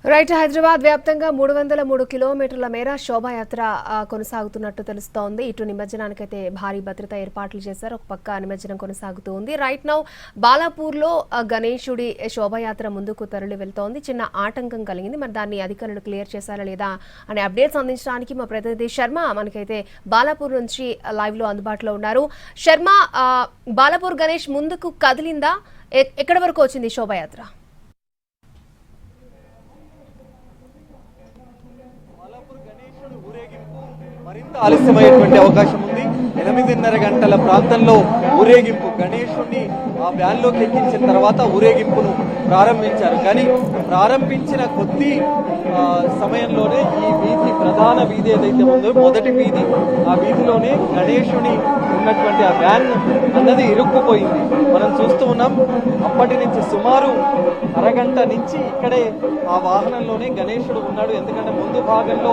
Right. Hyderabad వ్యాప్తంగా 303 కిలోమీటర్ల మేర శోభాయాత్ర కొనసాగుతున్నట్టు తెలుస్తోంది. ఇటు నిమజ్జనానికైతే భారీ భద్రత ఏర్పాట్లు చేశారు. ఒక పక్క నిమజ్జనం కొనసాగుతూ ఉంది. రైట్ నౌ బాలాపూర్లో గణేశుడి శోభాయాత్ర ముందుకు తరలి వెళ్తోంది. చిన్న ఆటంకం కలిగింది. మరి దాన్ని అధికారులు క్లియర్ చేశారా లేదా అనే అప్డేట్స్ అందించడానికి మా ప్రతినిధి శర్మ మనకైతే బాలాపూర్ నుంచి లైవ్ లో అందుబాటులో ఉన్నారు. శర్మ, బాలాపూర్ గణేష్ ముందుకు కదిలిందా? ఎక్కడి వరకు వచ్చింది శోభాయాత్ర? మరింత ఆలస్యమయ్యేటువంటి అవకాశం ఉంది. 8:30 గంటల ప్రాంతంలో ఊరేగింపు గణేశుడిని ఆ వ్యాన్లోకి ఎక్కించిన తర్వాత ఊరేగింపును ప్రారంభించారు. కానీ ప్రారంభించిన కొద్ది సమయంలోనే ఈ వీధి, ప్రధాన వీధి ఏదైతే ఉందో మొదటి వీధి, ఆ వీధిలోనే గణేశుని ఉన్నటువంటి ఆ వ్యాన్ అన్నది ఇరుక్కుపోయింది. మనం చూస్తూ ఉన్నాం. అప్పటి నుంచి సుమారు అరగంట నుంచి ఇక్కడే ఆ వాహనంలోనే గణేశుడు ఉన్నాడు. ఎందుకంటే ముందు భాగంలో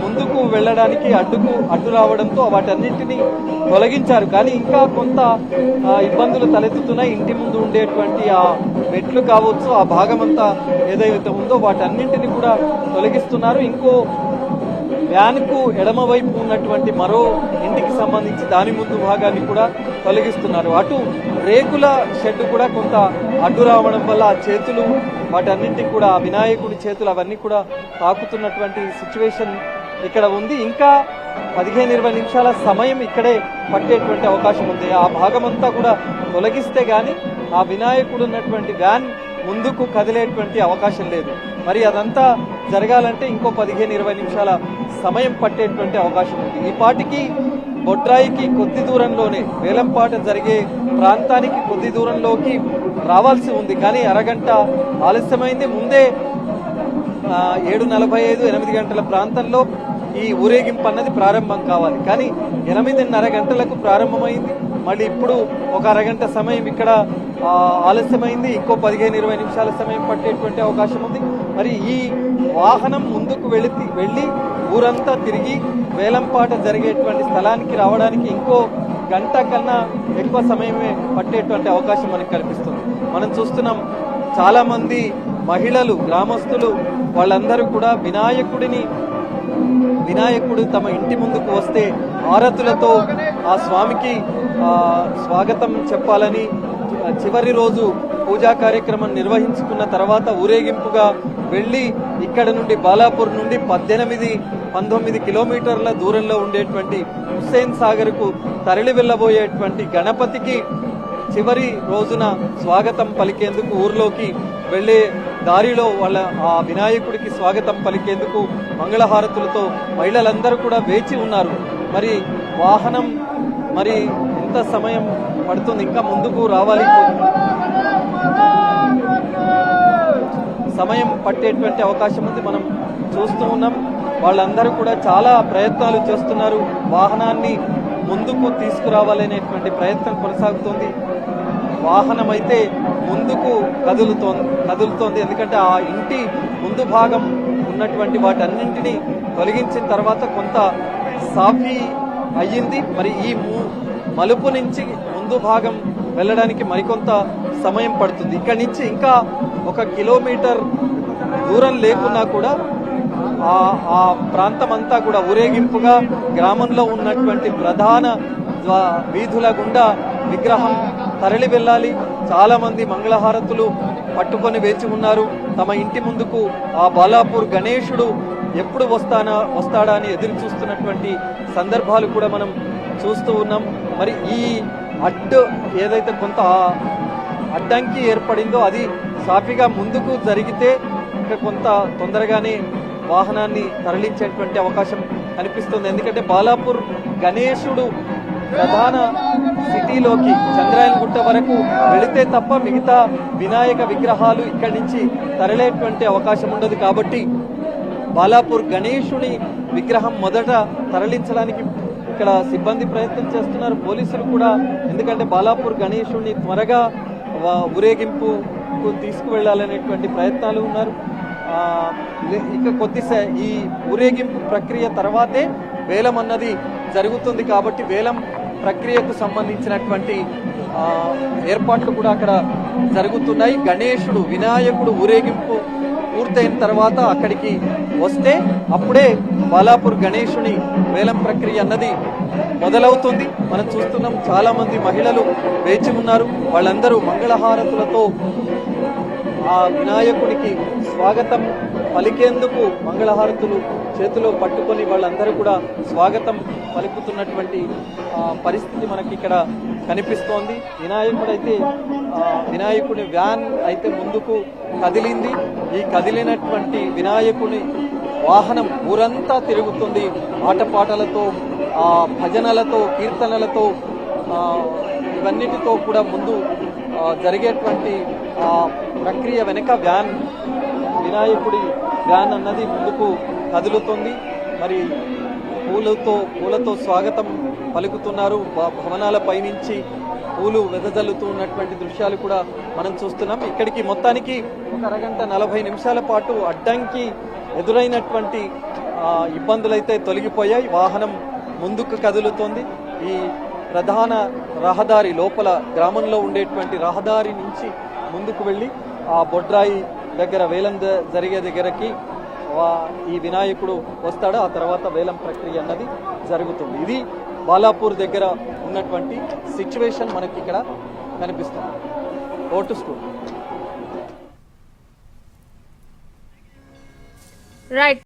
ముందుకు వెళ్ళడానికి అడ్డు రావడంతో వాటన్నింటినీ తొలగించారు. కానీ ఇంకా కొంత ఇబ్బందులు తలెత్తుతున్నాయి. ఇంటి ముందు ఉండేటువంటి ఆ మెట్లు కావచ్చు, ఆ భాగం అంతా ఏదైతే ఉందో వాటన్నింటినీ కూడా తొలగిస్తున్నారు. ఇంకో వ్యాన్కు ఎడమవైపు ఉన్నటువంటి మరో ఇంటికి సంబంధించి దాని ముందు భాగాన్ని కూడా తొలగిస్తున్నారు. అటు రేకుల షెడ్ కూడా కొంత అడ్డు రావడం వల్ల ఆ చేతులు వాటన్నింటికి కూడా వినాయకుడి చేతులు అవన్నీ కూడా తాకుతున్నటువంటి సిచ్యువేషన్ ఇక్కడ ఉంది. ఇంకా 15-20 నిమిషాల సమయం ఇక్కడే పట్టేటువంటి అవకాశం ఉంది. ఆ భాగమంతా కూడా తొలగిస్తే గాని ఆ వినాయకుడు ఉన్నటువంటి వ్యాన్ ముందుకు కదిలేటువంటి అవకాశం లేదు. మరి అదంతా జరగాలంటే ఇంకో 15-20 నిమిషాల సమయం పట్టేటువంటి అవకాశం ఉంది. ఈ పాటికి బొడ్రాయికి కొద్ది దూరంలోనే, వేలంపాట జరిగే ప్రాంతానికి కొద్ది దూరంలోకి రావాల్సి ఉంది. కానీ అరగంట ఆలస్యమైంది. ముందే 7:45, 8 గంటల ప్రాంతంలో ఈ ఊరేగింపు అన్నది ప్రారంభం కావాలి. కానీ 8:30 గంటలకు ప్రారంభమైంది. మళ్ళీ ఇప్పుడు ఒక అరగంట సమయం ఇక్కడ ఆలస్యమైంది. ఇంకో 15-20 నిమిషాల సమయం పట్టేటువంటి అవకాశం ఉంది. మరి ఈ వాహనం ముందుకు వెళ్ళి ఊరంతా తిరిగి వేలంపాట జరిగేటువంటి స్థలానికి రావడానికి ఇంకో గంట కన్నా ఎక్కువ సమయమే పట్టేటువంటి అవకాశం మనకు కనిపిస్తుంది. మనం చూస్తున్నాం, చాలా మంది మహిళలు, గ్రామస్తులు వాళ్ళందరూ కూడా వినాయకుడు తమ ఇంటి ముందుకు వస్తే హారతులతో ఆ స్వామికి స్వాగతం చెప్పాలని చివరి రోజు పూజా కార్యక్రమం నిర్వహించుకున్న తర్వాత ఊరేగింపుగా వెళ్ళి ఇక్కడ నుండి బాలాపూర్ నుండి 18-19 కిలోమీటర్ల దూరంలో ఉండేటువంటి హుస్సేన్ సాగర్కు తరలి వెళ్ళబోయేటువంటి గణపతికి చివరి రోజున స్వాగతం పలికేందుకు ఊర్లోకి వెళ్లే దారిలో వాళ్ళ ఆ వినాయకుడికి స్వాగతం పలికేందుకు మంగళహారతులతో మహిళలందరూ కూడా వేచి ఉన్నారు. మరి వాహనం మరి ఎంత సమయం పడుతుంది, ఇంకా ముందుకు రావాలి, సమయం పట్టేటువంటి అవకాశం ఉంది. మనం చూస్తూ ఉన్నాం. వాళ్ళందరూ కూడా చాలా ప్రయత్నాలు చేస్తున్నారు. వాహనాన్ని ముందుకు తీసుకురావాలనేటువంటి ప్రయత్నం కొనసాగుతోంది. వాహనం అయితే ముందుకు కదులుతోంది. ఎందుకంటే ఆ ఇంటి ముందు భాగం ఉన్నటువంటి వాటన్నింటినీ తొలగించిన తర్వాత కొంత సాఫీ అయ్యింది. మరి ఈ మలుపు నుంచి ముందు భాగం వెళ్ళడానికి మరికొంత సమయం పడుతుంది. ఇక్కడి నుంచి ఇంకా 1 కిలోమీటర్ దూరం లేకున్నా కూడా ఆ ప్రాంతం అంతా కూడా ఊరేగింపుగా గ్రామంలో ఉన్నటువంటి ప్రధాన వీధుల గుండా విగ్రహం తరలి వెళ్ళాలి. చాలా మంది మంగళహారతులు పట్టుకొని వేచి ఉన్నారు. తమ ఇంటి ముందుకు ఆ బాలాపూర్ గణేశుడు ఎప్పుడు వస్తాడా అని ఎదురు చూస్తున్నటువంటి సందర్భాలు కూడా మనం చూస్తూ ఉన్నాం. మరి ఈ ఏదైతే కొంత అడ్డంకి ఏర్పడిందో అది సాఫీగా ముందుకు జరిగితే ఇంకా కొంత తొందరగానే వాహనాన్ని తరలించేటువంటి అవకాశం కనిపిస్తుంది. ఎందుకంటే బాలాపూర్ గణేశుడు ప్రధాన సిటీలోకి చంద్రాయనగుట్ట వరకు వెళితే తప్ప మిగతా వినాయక విగ్రహాలు ఇక్కడి నుంచి తరలేటువంటి అవకాశం ఉండదు. కాబట్టి బాలాపూర్ గణేశుని విగ్రహం మొదట తరలించడానికి ఇక్కడ సిబ్బంది ప్రయత్నం చేస్తున్నారు, పోలీసులు కూడా. ఎందుకంటే బాలాపూర్ గణేశుడిని త్వరగా ఊరేగింపుకు తీసుకువెళ్లాలనేటువంటి ప్రయత్నాలు ఉన్నారు. ఇక ఈ ఊరేగింపు ప్రక్రియ తర్వాతే వేలం అన్నది జరుగుతుంది. కాబట్టి వేలం ప్రక్రియకు సంబంధించినటువంటి ఏర్పాట్లు కూడా అక్కడ జరుగుతున్నాయి. వినాయకుడు ఊరేగింపు పూర్తయిన తర్వాత అక్కడికి వస్తే అప్పుడే బాలాపూర్ గణేశుని వేలం ప్రక్రియ అన్నది మొదలవుతుంది. మనం చూస్తున్నాం చాలా మంది మహిళలు వేచి ఉన్నారు. వాళ్ళందరూ మంగళహారతులతో ఆ వినాయకుడికి స్వాగతం పలికేందుకు మంగళహారతులు చేతిలో పట్టుకొని వాళ్ళందరూ కూడా స్వాగతం పలుకుతున్నటువంటి పరిస్థితి మనకి ఇక్కడ కనిపిస్తోంది. వినాయకుడి వ్యాన్ అయితే ముందుకు కదిలింది. ఈ కదిలినటువంటి వినాయకుని వాహనం ఊరంతా తిరుగుతుంది. ఆటపాటలతో, భజనలతో, కీర్తనలతో, ఇవన్నిటితో కూడా ముందు జరిగేటువంటి ప్రక్రియ వెనుక వినాయకుడి వ్యాన్ అన్నది ముందుకు కదులుతుంది. మరి పూలతో స్వాగతం పలుకుతున్నారు. భవనాల పైనుంచి పూలు వెదజల్లుతూ ఉన్నటువంటి దృశ్యాలు కూడా మనం చూస్తున్నాం. ఇక్కడికి మొత్తానికి 1 అరగంట 40 నిమిషాల పాటు అడ్డంకి ఎదురైనటువంటి ఇబ్బందులైతే తొలగిపోయాయి. వాహనం ముందుకు కదులుతోంది. ఈ ప్రధాన రహదారి లోపల గ్రామంలో ఉండేటువంటి రహదారి నుంచి ముందుకు వెళ్ళి ఆ బొడ్రాయి దగ్గర వేలం జరిగే దగ్గరకి ఈ వినాయకుడు వస్తాడు. ఆ తర్వాత వేలం ప్రక్రియ అన్నది జరుగుతుంది. ఇది బాలాపూర్ దగ్గర ఉన్నటువంటి సిచ్యువేషన్ మనకి ఇక్కడ కనిపిస్తుంది. ఓటు స్కూల్ రైట్.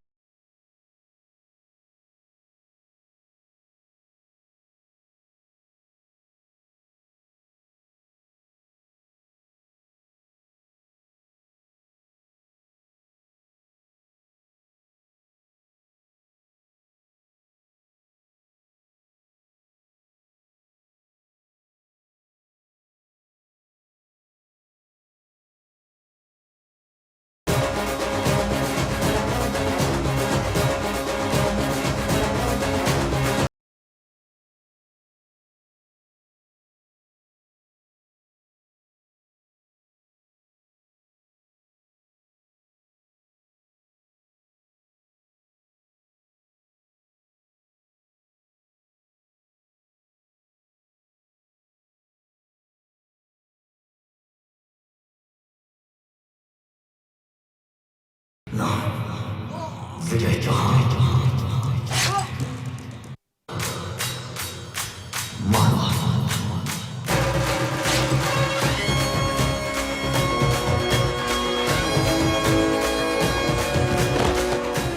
विजय चौहान